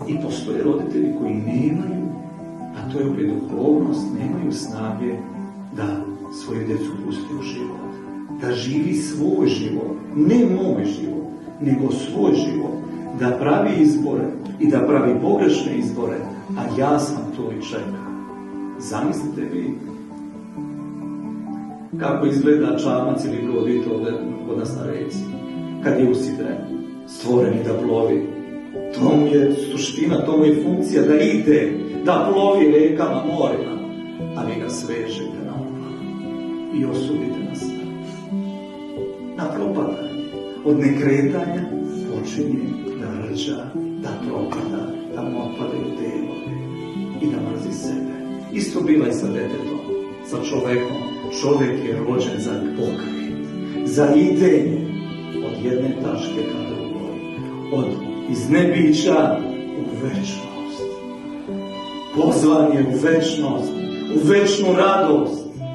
I postoje roditelji koji nemaju, a to je opet duhovnost, nemaju snage da svoju djecu pusti u život. Da živi svoj život, ne moj život, nego svoj život. Da pravi izbore i da pravi pogrešne izbore, a ja sam to i čekao. Zamislite vi kako izgleda čamac ili brod kod nas na reci. Kad je usidren, stvoren je da plovi. To mu je suština, to mu je funkcija da ide, da plovi rekama, morima. A vi ga svežete na oblaku i osudite na smrt. Na propadanje. Od nekretanja počinje da rđa, da propada, da mu otpadaju delovi i da mrzi sebe. Isto bila i sa detetom, sa čovekom. Čovjek je rođen za pokret, za idenje od jedne tačke ka drugoj, od iz nebića u večnost. Pozvan je u večnost, u večnu radost.